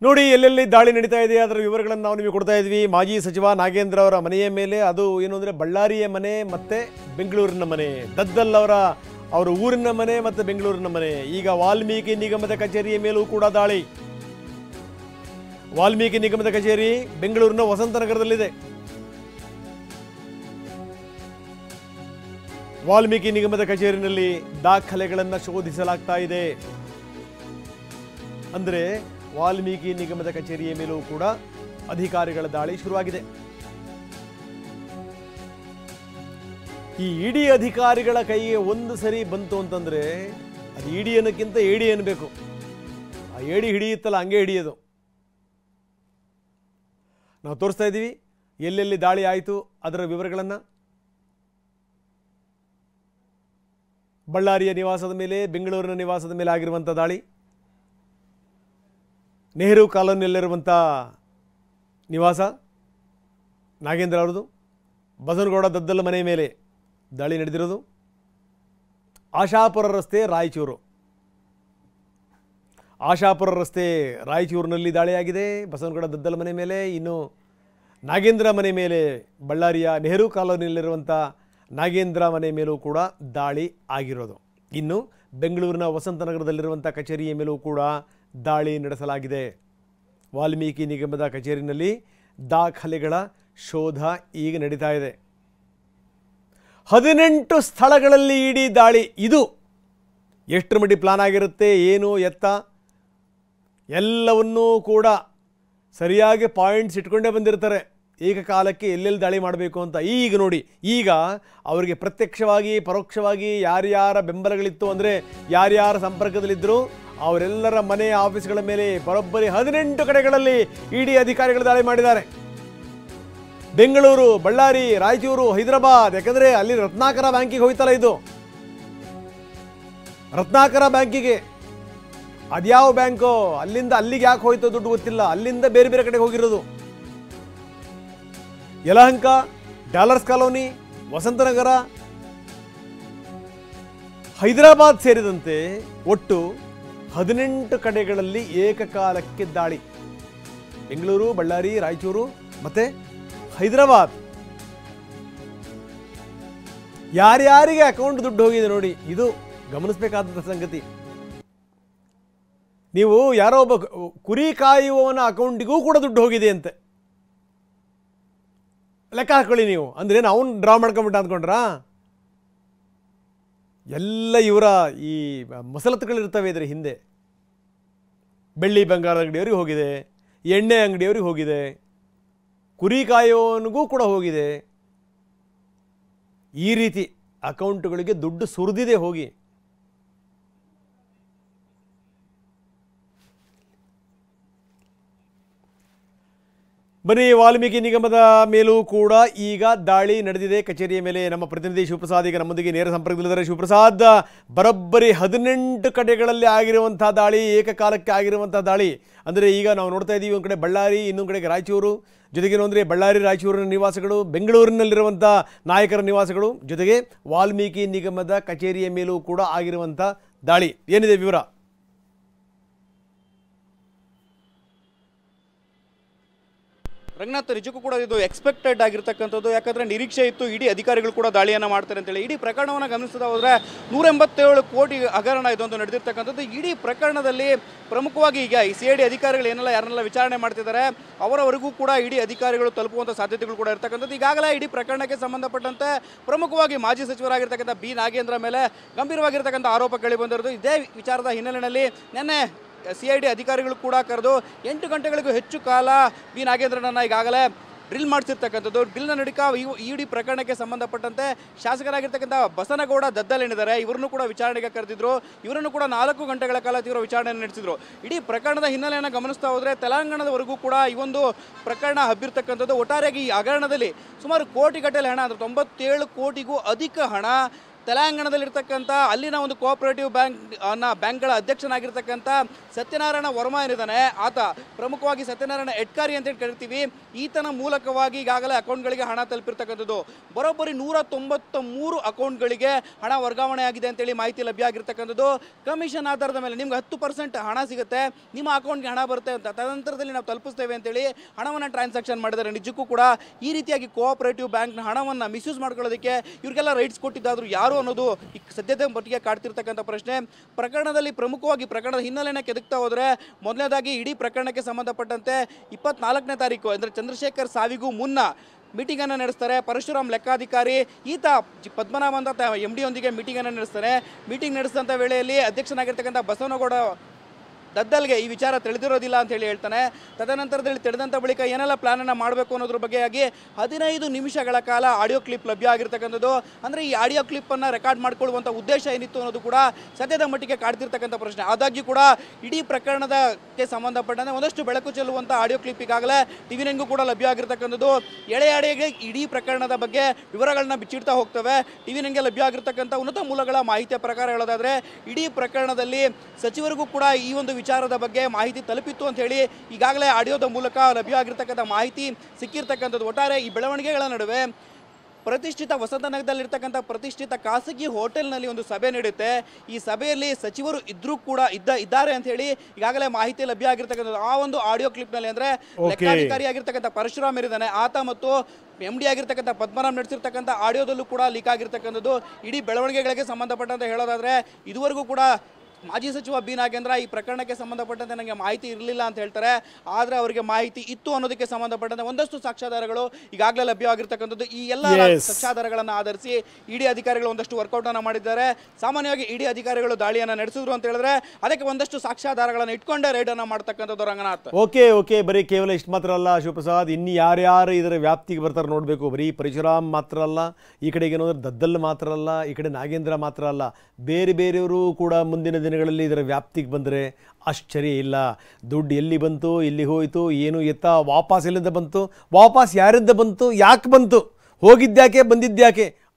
ನೋಡಿ ಎಲ್ಲೆಲ್ಲಿ ದಾಳಿ ನಡೀತಾ ಇದೆ ಅದರ ವಿವರಗಳನ್ನು ನಾವು ನಿಮಗೆ ಕೊಡ್ತಾ ಇದ್ವಿ. ಮಾಜಿ ಸಚಿವ ನಾಗೇಂದ್ರ ಅವರ ಮನೆಯ ಮೇಲೆ, ಅದು ಏನು ಅಂದರೆ ಬಳ್ಳಾರಿಯ ಮನೆ ಮತ್ತು ಬೆಂಗಳೂರಿನ ಮನೆ, ದದ್ದಲ್ ಅವರ ಊರಿನ ಮನೆ ಮತ್ತು ಬೆಂಗಳೂರಿನ ಮನೆ. ಈಗ ವಾಲ್ಮೀಕಿ ನಿಗಮದ ಕಚೇರಿಯ ಮೇಲೂ ಕೂಡ ದಾಳಿ. ವಾಲ್ಮೀಕಿ ನಿಗಮದ ಕಚೇರಿ ಬೆಂಗಳೂರಿನ ವಸಂತನಗರದಲ್ಲಿದೆ. ವಾಲ್ಮೀಕಿ ನಿಗಮದ ಕಚೇರಿನಲ್ಲಿ ದಾಖಲೆಗಳನ್ನು ಶೋಧಿಸಲಾಗ್ತಾ ಇದೆ. ಅಂದರೆ ವಾಲ್ಮೀಕಿ ನಿಗಮದ ಕಚೇರಿಯ ಮೇಲೂ ಕೂಡ ಅಧಿಕಾರಿಗಳ ದಾಳಿ ಶುರುವಾಗಿದೆ. ಈ ಇಡಿ ಅಧಿಕಾರಿಗಳ ಕೈಗೆ ಒಂದು ಸರಿ ಬಂತು ಅಂತಂದ್ರೆ ಅದು ಇಡಿ ಅನ್ನಕ್ಕಿಂತ ಏಡಿ ಅನ್ಬೇಕು. ಆ ಏಡಿ ಹಿಡಿಯುತ್ತಲ್ಲ ಹಂಗೆ ಹಿಡಿಯೋದು. ನಾವು ತೋರಿಸ್ತಾ ಇದ್ದೀವಿ ಎಲ್ಲೆಲ್ಲಿ ದಾಳಿ ಆಯಿತು ಅದರ ವಿವರಗಳನ್ನು. ಬಳ್ಳಾರಿಯ ನಿವಾಸದ ಮೇಲೆ, ಬೆಂಗಳೂರಿನ ನಿವಾಸದ ಮೇಲೆ ಆಗಿರುವಂಥ ದಾಳಿ, ನೆಹರು ಕಾಲೋನಿಯಲ್ಲಿರುವಂಥ ನಿವಾಸ ನಾಗೇಂದ್ರ ಅವರದು, ಬಸವನಗೌಡ ದದ್ದಲ್ ಮನೆ ಮೇಲೆ ದಾಳಿ ನಡೆದಿರೋದು, ಆಶಾಪುರ ರಸ್ತೆ ರಾಯಚೂರು, ಆಶಾಪುರ ರಸ್ತೆ ರಾಯಚೂರಿನಲ್ಲಿ ದಾಳಿಯಾಗಿದೆ ಬಸವನಗೌಡ ದದ್ದಲ್ ಮನೆ ಮೇಲೆ. ಇನ್ನು ನಾಗೇಂದ್ರ ಮನೆ ಮೇಲೆ, ಬಳ್ಳಾರಿಯ ನೆಹರು ಕಾಲೋನಿಯಲ್ಲಿರುವಂಥ ನಾಗೇಂದ್ರ ಮನೆ ಮೇಲೂ ಕೂಡ ದಾಳಿ ಆಗಿರೋದು. ಇನ್ನು ಬೆಂಗಳೂರಿನ ವಸಂತನಗರದಲ್ಲಿರುವಂಥ ಕಚೇರಿಯ ಮೇಲೂ ಕೂಡ ದಾಳಿ ನಡೆಸಲಾಗಿದೆ. ವಾಲ್ಮೀಕಿ ನಿಗಮದ ಕಚೇರಿನಲ್ಲಿ ದಾಖಲೆಗಳ ಶೋಧ ಈಗ ನಡೀತಾ ಇದೆ. 18 ಸ್ಥಳಗಳಲ್ಲಿ ಇಡೀ ದಾಳಿ. ಇದು ಎಷ್ಟರ ಮಟ್ಟಿ ಪ್ಲಾನ್ ಆಗಿರುತ್ತೆ, ಏನು ಎತ್ತ ಎಲ್ಲವನ್ನೂ ಕೂಡ ಸರಿಯಾಗಿ ಪಾಯಿಂಟ್ಸ್ ಇಟ್ಕೊಂಡೇ ಬಂದಿರ್ತಾರೆ. ಏಕಕಾಲಕ್ಕೆ ಎಲ್ಲೆಲ್ಲಿ ದಾಳಿ ಮಾಡಬೇಕು ಅಂತ. ಈಗ ನೋಡಿ, ಈಗ ಅವರಿಗೆ ಪ್ರತ್ಯಕ್ಷವಾಗಿ ಪರೋಕ್ಷವಾಗಿ ಯಾರ್ಯಾರ ಬೆಂಬಲಗಳಿತ್ತು, ಅಂದರೆ ಯಾರ್ಯಾರ ಸಂಪರ್ಕದಲ್ಲಿದ್ದರು ಅವರೆಲ್ಲರ ಮನೆ ಆಫೀಸ್ಗಳ ಮೇಲೆ ಬರೋಬ್ಬರಿ 18 ಕಡೆಗಳಲ್ಲಿ ಇಡಿ ಅಧಿಕಾರಿಗಳು ದಾಳಿ ಮಾಡಿದ್ದಾರೆ. ಬೆಂಗಳೂರು, ಬಳ್ಳಾರಿ, ರಾಯಚೂರು, ಹೈದರಾಬಾದ್. ಯಾಕಂದರೆ ಅಲ್ಲಿ ರತ್ನಾಕರ ಬ್ಯಾಂಕಿಗೆ ಹೋಯ್ತಲ್ಲ ಇದು, ರತ್ನಾಕರ ಬ್ಯಾಂಕಿಗೆ. ಅದ್ಯಾವ ಬ್ಯಾಂಕೋ, ಅಲ್ಲಿಂದ ಅಲ್ಲಿಗೆ ಯಾಕೆ ಹೋಯ್ತೋ ದುಡ್ಡು ಗೊತ್ತಿಲ್ಲ, ಅಲ್ಲಿಂದ ಬೇರೆ ಬೇರೆ ಕಡೆಗೆ ಹೋಗಿರೋದು. ಯಲಹಂಕ, ಡಾಲರ್ಸ್ ಕಾಲೋನಿ, ವಸಂತನಗರ, ಹೈದರಾಬಾದ್ ಸೇರಿದಂತೆ ಒಟ್ಟು 18 ಕಡೆಗಳಲ್ಲಿ ಏಕಕಾಲಕ್ಕೆ ದಾಳಿ. ಬೆಂಗಳೂರು, ಬಳ್ಳಾರಿ, ರಾಯಚೂರು ಮತ್ತು ಹೈದರಾಬಾದ್. ಯಾರ್ಯಾರಿಗೆ ಅಕೌಂಟ್ ದುಡ್ಡು ಹೋಗಿದೆ ನೋಡಿ, ಇದು ಗಮನಿಸಬೇಕಾದಂಥ ಸಂಗತಿ. ನೀವು ಯಾರೋ ಒಬ್ಬ ಕುರಿ ಕಾಯುವವನ ಅಕೌಂಟಿಗೂ ಕೂಡ ದುಡ್ಡು ಹೋಗಿದೆ ಅಂತೆ. ಲೆಕ್ಕ ಹಾಕೊಳ್ಳಿ ನೀವು. ಅಂದ್ರೆ ಅವನು ಡ್ರಾ ಮಾಡ್ಕೊಂಬಿಟ್ಟ ಅಂದ್ಕೊಂಡ್ರಾ? ಎಲ್ಲ ಇವರ ಈ ಮಸಲತ್ತುಗಳಿರ್ತವೆ ಇದರ ಹಿಂದೆ. ಬೆಳ್ಳಿ ಬಂಗಾರ ಅಂಗಡಿಯವ್ರಿಗೆ ಹೋಗಿದೆ, ಎಣ್ಣೆ ಅಂಗಡಿಯವ್ರಿಗೆ ಹೋಗಿದೆ, ಕುರಿ ಕಾಯುವವನಿಗೂ ಕೂಡ ಹೋಗಿದೆ. ಈ ರೀತಿ ಅಕೌಂಟ್ಗಳಿಗೆ ದುಡ್ಡು ಸುರಿದಿದೆ ಹೋಗಿ. ಬನ್ನಿ, ವಾಲ್ಮೀಕಿ ನಿಗಮದ ಮೇಲೂ ಕೂಡ ಈಗ ದಾಳಿ ನಡೆದಿದೆ ಕಚೇರಿಯ ಮೇಲೆ. ನಮ್ಮ ಪ್ರತಿನಿಧಿ ಶಿವಪ್ರಸಾದ್ ಈಗ ನಮ್ಮೊಂದಿಗೆ ನೇರ ಸಂಪರ್ಕದಲ್ಲಿದ್ದಾರೆ. ಶಿವಪ್ರಸಾದ್, ಬರೋಬ್ಬರಿ 18 ಕಡೆಗಳಲ್ಲಿ ಆಗಿರುವಂಥ ದಾಳಿ, ಏಕಕಾಲಕ್ಕೆ ಆಗಿರುವಂಥ ದಾಳಿ. ಅಂದರೆ ಈಗ ನಾವು ನೋಡ್ತಾ ಇದ್ದೀವಿ, ಒಂದು ಕಡೆ ಬಳ್ಳಾರಿ, ಇನ್ನೊಂದು ಕಡೆಗೆ ರಾಯಚೂರು. ಜೊತೆಗೇನು ಅಂದರೆ ಬಳ್ಳಾರಿ ರಾಯಚೂರಿನ ನಿವಾಸಗಳು, ಬೆಂಗಳೂರಿನಲ್ಲಿರುವಂಥ ನಾಯಕರ ನಿವಾಸಗಳು, ಜೊತೆಗೆ ವಾಲ್ಮೀಕಿ ನಿಗಮದ ಕಚೇರಿಯ ಮೇಲೂ ಕೂಡ ಆಗಿರುವಂಥ ದಾಳಿ. ಏನಿದೆ ವಿವರ? ರಂಗನಾಥ್, ನಿಜಕ್ಕೂ ಕೂಡ ಇದು ಎಕ್ಸ್ಪೆಕ್ಟೆಡ್ ಆಗಿರ್ತಕ್ಕಂಥದ್ದು. ಯಾಕಂದರೆ ನಿರೀಕ್ಷೆ ಇತ್ತು ಇಡೀ ಅಧಿಕಾರಿಗಳು ಕೂಡ ದಾಳಿಯನ್ನು ಮಾಡ್ತಾರೆ ಅಂತೇಳಿ. ಇಡೀ ಪ್ರಕರಣವನ್ನು ಗಮನಿಸ್ತಾ ಹೋದರೆ 187 ಕೋಟಿ ಹಗರಣ ಇದೊಂದು ನಡೆದಿರ್ತಕ್ಕಂಥದ್ದು. ಇಡೀ ಪ್ರಕರಣದಲ್ಲಿ ಪ್ರಮುಖವಾಗಿ ಈಗ ಈ CID ಅಧಿಕಾರಿಗಳು ಯಾರನ್ನೆಲ್ಲ ವಿಚಾರಣೆ ಮಾಡ್ತಿದ್ದಾರೆ ಅವರವರೆಗೂ ಕೂಡ ಇಡೀ ಅಧಿಕಾರಿಗಳು ತಲುಪುವಂಥ ಸಾಧ್ಯತೆಗಳು ಕೂಡ ಇರ್ತಕ್ಕಂಥದ್ದು. ಈಗಾಗಲೇ ಇಡೀ ಪ್ರಕರಣಕ್ಕೆ ಸಂಬಂಧಪಟ್ಟಂತೆ ಪ್ರಮುಖವಾಗಿ ಮಾಜಿ ಸಚಿವರಾಗಿರ್ತಕ್ಕಂಥ ಬಿ ನಾಗೇಂದ್ರ ಮೇಲೆ ಗಂಭೀರವಾಗಿರ್ತಕ್ಕಂಥ ಆರೋಪ ಕೇಳಿ ಬಂದಿರೋದು. ಇದೇ ವಿಚಾರದ ಹಿನ್ನೆಲೆಯಲ್ಲಿ ನಿನ್ನೆ CID ಅಧಿಕಾರಿಗಳು ಕೂಡ ಕರೆದು 8 ಗಂಟೆಗಳಿಗೂ ಹೆಚ್ಚು ಕಾಲ ಬಿ ನಾಗೇಂದ್ರನನ್ನು ಈಗಾಗಲೇ ಡ್ರಿಲ್ ಮಾಡಿಸಿರ್ತಕ್ಕಂಥದ್ದು. ಡ್ರಿಲ್ನ ನಡುಕ ಇಡೀ ಪ್ರಕರಣಕ್ಕೆ ಸಂಬಂಧಪಟ್ಟಂತೆ ಶಾಸಕರಾಗಿರ್ತಕ್ಕಂಥ ಬಸನಗೌಡ ದದ್ದಲ್ ಏನಿದ್ದಾರೆ ಇವರನ್ನು ಕೂಡ ವಿಚಾರಣೆಗೆ ಕರೆದಿದ್ರು. ಇವರನ್ನು ಕೂಡ 4 ಗಂಟೆಗಳ ಕಾಲ ತೀವ್ರ ವಿಚಾರಣೆಯನ್ನು ನಡೆಸಿದ್ರು. ಇಡೀ ಪ್ರಕರಣದ ಹಿನ್ನೆಲೆಯನ್ನು ಗಮನಿಸ್ತಾ ಹೋದರೆ ತೆಲಂಗಾಣದವರೆಗೂ ಕೂಡ ಈ ಒಂದು ಪ್ರಕರಣ ಹಬ್ಬಿರ್ತಕ್ಕಂಥದ್ದು. ಒಟ್ಟಾರೆಯಾಗಿ ಈ ಹಗರಣದಲ್ಲಿ ಸುಮಾರು ಕೋಟಿಗಟ್ಟಲೆ ಹಣ, ಅಂದರೆ 97 ಕೋಟಿಗೂ ಅಧಿಕ ಹಣ ತೆಲಂಗಾಣದಲ್ಲಿರ್ತಕ್ಕಂಥ ಅಲ್ಲಿನ ಒಂದು ಕೋಆಪರೇಟಿವ್ ಬ್ಯಾಂಕ್ಗಳ ಅಧ್ಯಕ್ಷನಾಗಿರ್ತಕ್ಕಂಥ ಸತ್ಯನಾರಾಯಣ ವರ್ಮಾ ಏನಿದ್ದಾನೆ, ಆತ ಪ್ರಮುಖವಾಗಿ ಸತ್ಯನಾರಾಯಣ ಎಡ್ಕಾರಿ ಅಂತೇಳಿ ಕರಿತೀವಿ, ಈತನ ಮೂಲಕವಾಗಿ ಈಗಾಗಲೇ ಅಕೌಂಟ್ಗಳಿಗೆ ಹಣ ತಲುಪಿರ್ತಕ್ಕಂಥದ್ದು. ಬರೋಬ್ಬರಿ 193 ಅಕೌಂಟ್ಗಳಿಗೆ ಹಣ ವರ್ಗಾವಣೆ ಆಗಿದೆ ಅಂತೇಳಿ ಮಾಹಿತಿ ಲಭ್ಯ ಆಗಿರ್ತಕ್ಕಂಥದ್ದು. ಕಮಿಷನ್ ಆಧಾರದ ಮೇಲೆ ನಿಮ್ಗೆ 10% ಹಣ ಸಿಗುತ್ತೆ, ನಿಮ್ಮ ಅಕೌಂಟ್ಗೆ ಹಣ ಬರುತ್ತೆ ಅಂತ, ತದನಂತರದಲ್ಲಿ ನಾವು ತಲುಪಿಸ್ತೇವೆ ಅಂತೇಳಿ ಹಣವನ್ನು ಟ್ರಾನ್ಸಾಕ್ಷನ್ ಮಾಡಿದ್ದಾರೆ. ನಿಜಕ್ಕೂ ಕೂಡ ಈ ರೀತಿಯಾಗಿ ಕೋಆಪರೇಟಿವ್ ಬ್ಯಾಂಕ್ನ ಹಣವನ್ನು ಮಿಸ್ಯೂಸ್ ಮಾಡ್ಕೊಳ್ಳೋದಕ್ಕೆ ಇವ್ರಿಗೆಲ್ಲ ರೈಟ್ಸ್ ಕೊಟ್ಟಿದ್ದಾದ್ರು ಯಾರು ಅನ್ನೋದು ಈ ಸದ್ಯದ ಮಟ್ಟಿಗೆ ಕಾಡ್ತಿರ್ತಕ್ಕಂಥ ಪ್ರಶ್ನೆ. ಪ್ರಕರಣದಲ್ಲಿ ಪ್ರಮುಖವಾಗಿ ಪ್ರಕರಣದ ಹಿನ್ನೆಲೆಯನ್ನು ಕೆದಕ್ತಾ ಹೋದರೆ, ಮೊದಲನೇದಾಗಿ ಇಡೀ ಪ್ರಕರಣಕ್ಕೆ ಸಂಬಂಧಪಟ್ಟಂತೆ 24ನೇ ತಾರೀಕು ಅಂದರೆ ಚಂದ್ರಶೇಖರ್ ಸಾವಿಗೂ ಮುನ್ನ ಮೀಟಿಂಗನ್ನು ನಡೆಸ್ತಾರೆ. ಪರಶುರಾಮ್ ಲೆಕ್ಕಾಧಿಕಾರಿ ಈತ ಪದ್ಮನಾಭ ಅಂತ MD ಯೊಂದಿಗೆ ಮೀಟಿಂಗನ್ನು ನಡೆಸ್ತಾನೆ. ಮೀಟಿಂಗ್ ನಡೆಸಿದಂಥ ವೇಳೆಯಲ್ಲಿ ಅಧ್ಯಕ್ಷನಾಗಿರ್ತಕ್ಕಂಥ ಬಸವನಗೌಡ ದದ್ದಲ್ಗೆ ಈ ವಿಚಾರ ತಿಳಿದಿರೋದಿಲ್ಲ ಅಂತ ಹೇಳಿ ಹೇಳ್ತಾನೆ. ತದನಂತರದಲ್ಲಿ ತಿಳಿದಂಥ ಬಳಿಕ ಏನೆಲ್ಲ ಪ್ಲಾನನ್ನು ಮಾಡಬೇಕು ಅನ್ನೋದ್ರ ಬಗ್ಗೆಯಾಗಿ 15 ನಿಮಿಷಗಳ ಕಾಲ ಆಡಿಯೋ ಕ್ಲಿಪ್ ಲಭ್ಯ ಆಗಿರ್ತಕ್ಕಂಥದ್ದು. ಅಂದರೆ ಈ ಆಡಿಯೋ ಕ್ಲಿಪ್ಪನ್ನು ರೆಕಾರ್ಡ್ ಮಾಡ್ಕೊಳ್ಳುವಂಥ ಉದ್ದೇಶ ಏನಿತ್ತು ಅನ್ನೋದು ಕೂಡ ಸದ್ಯದ ಮಟ್ಟಿಗೆ ಕಾಡ್ತಿರ್ತಕ್ಕಂಥ ಪ್ರಶ್ನೆ. ಆದಾಗ್ಯೂ ಕೂಡ ಇಡೀ ಪ್ರಕರಣದಕ್ಕೆ ಸಂಬಂಧಪಟ್ಟಂತೆ ಒಂದಷ್ಟು ಬೆಳಕು ಚೆಲ್ಲುವಂಥ ಆಡಿಯೋ ಕ್ಲಿಪ್ ಈಗಾಗಲೇ TV9ಗೂ ಕೂಡ ಲಭ್ಯ ಆಗಿರ್ತಕ್ಕಂಥದ್ದು. ಎಳೆಗೆ ಇಡೀ ಪ್ರಕರಣದ ಬಗ್ಗೆ ವಿವರಗಳನ್ನ ಬಿಚ್ಚಿಡ್ತಾ ಹೋಗ್ತವೆ. TV9ಗೆ ಲಭ್ಯ ಆಗಿರ್ತಕ್ಕಂಥ ಉನ್ನತ ಮೂಲಗಳ ಮಾಹಿತಿಯ ಪ್ರಕಾರ ಹೇಳೋದಾದರೆ, ಇಡೀ ಪ್ರಕರಣದಲ್ಲಿ ಸಚಿವರಿಗೂ ಕೂಡ ಈ ಒಂದು ವಿಚಾರದ ಬಗ್ಗೆ ಮಾಹಿತಿ ತಲುಪಿತ್ತು ಅಂತ ಹೇಳಿ ಈಗಾಗಲೇ ಆಡಿಯೋದ ಮೂಲಕ ಲಭ್ಯ ಆಗಿರ್ತಕ್ಕಂಥ ಮಾಹಿತಿ ಸಿಕ್ಕಿರ್ತಕ್ಕಂಥದ್ದು. ಒಟ್ಟಾರೆ ಈ ಬೆಳವಣಿಗೆಗಳ ನಡುವೆ ಪ್ರತಿಷ್ಠಿತ ವಸಂತನಗರದಲ್ಲಿರ್ತಕ್ಕಂಥ ಪ್ರತಿಷ್ಠಿತ ಖಾಸಗಿ ಹೋಟೆಲ್ನಲ್ಲಿ ಒಂದು ಸಭೆ ನಡೆಯುತ್ತೆ. ಈ ಸಭೆಯಲ್ಲಿ ಸಚಿವರು ಇದ್ದಾರೆ ಅಂತ ಹೇಳಿ ಈಗಾಗಲೇ ಮಾಹಿತಿ ಲಭ್ಯ ಆಗಿರ್ತಕ್ಕಂಥದ್ದು. ಆ ಒಂದು ಆಡಿಯೋ ಕ್ಲಿಪ್ನಲ್ಲಿ ಅಂದರೆ ಲೆಕ್ಕಾಧಿಕಾರಿಯಾಗಿರ್ತಕ್ಕಂಥ ಪರಶುರಾಮ್ ಇರಿದ್ದಾನೆ, ಆತ ಮತ್ತು MD ಆಗಿರ್ತಕ್ಕಂಥ ಪದ್ಮನಾಭ್ ನಡೆಸಿರ್ತಕ್ಕಂಥ ಆಡಿಯೋದಲ್ಲೂ ಕೂಡ ಲೀಕ್ ಆಗಿರ್ತಕ್ಕಂಥದ್ದು. ಇಡೀ ಬೆಳವಣಿಗೆಗಳಿಗೆ ಸಂಬಂಧಪಟ್ಟಂತೆ ಹೇಳೋದಾದರೆ, ಇದುವರೆಗೂ ಕೂಡ ಮಾಜಿ ಸಚಿವ ಬಿ ನಾಗೇಂದ್ರ ಈ ಪ್ರಕರಣಕ್ಕೆ ಸಂಬಂಧಪಟ್ಟಂತೆ ನನಗೆ ಮಾಹಿತಿ ಇರಲಿಲ್ಲ ಅಂತ ಹೇಳ್ತಾರೆ. ಆದರೆ ಅವರಿಗೆ ಮಾಹಿತಿ ಇತ್ತು ಅನ್ನೋದಕ್ಕೆ ಸಂಬಂಧಪಟ್ಟಂತೆ ಒಂದಷ್ಟು ಸಾಕ್ಷ್ಯಾಧಾರಗಳು ಈಗಾಗಲೇ ಲಭ್ಯವಾಗಿರ್ತಕ್ಕಂಥದ್ದು. ಈ ಎಲ್ಲ ಸಾಕ್ಷ್ಯಾಧಾರಗಳನ್ನು ಆಧರಿಸಿ ಇಡಿ ಅಧಿಕಾರಿಗಳು ಒಂದಷ್ಟು ವರ್ಕೌಟ್ ಅನ್ನು ಮಾಡಿದ್ದಾರೆ. ಸಾಮಾನ್ಯವಾಗಿ ಇಡಿ ಅಧಿಕಾರಿಗಳು ದಾಳಿಯನ್ನು ನಡೆಸಿದ್ರು ಅಂತ ಹೇಳಿದ್ರೆ ಅದಕ್ಕೆ ಒಂದಷ್ಟು ಸಾಕ್ಷ್ಯಾಧಾರಗಳನ್ನು ಇಟ್ಕೊಂಡೇ ರೈಡ್ ಅನ್ನು ಮಾಡ್ತಕ್ಕಂಥದ್ದು. ರಂಗನಾಥ್, ಓಕೆ ಬರೀ ಕೇವಲ ಇಷ್ಟು ಮಾತ್ರ ಅಲ್ಲ ಶಿವಪ್ರಸಾದ್, ಇನ್ನು ಯಾರ್ಯಾರು ಇದರ ವ್ಯಾಪ್ತಿಗೆ ಬರ್ತಾರೆ ನೋಡಬೇಕು. ಬರೀ ಪರಶುರಾಮ್ ಮಾತ್ರ ಅಲ್ಲ, ಈ ಕಡೆಗೆ ಏನಂದ್ರೆ ದದ್ದಲ್ ಮಾತ್ರ ಅಲ್ಲ, ಈ ಕಡೆ ನಾಗೇಂದ್ರ ಮಾತ್ರ ಅಲ್ಲ, ಬೇರೆಯವರು ಕೂಡ ಮುಂದಿನ ದಿನಗಳಲ್ಲಿ ಇದರ ವ್ಯಾಪ್ತಿಗೆ ಬಂದರೆ ಆಶ್ಚರ್ಯ ಇಲ್ಲ. ದುಡ್ಡು ಎಲ್ಲಿ ಬಂತು, ಎಲ್ಲಿ ಹೋಯಿತು, ಏನು ಎತ್ತ, ವಾಪಸ್ ಎಲ್ಲಿಂದ ಬಂತು, ವಾಪಸ್ ಯಾರಿಂದ ಬಂತು, ಯಾಕೆ ಬಂತು, ಹೋಗಿದ್ಯಾಕೆ, ಬಂದಿದ್ಯಾಕೆ,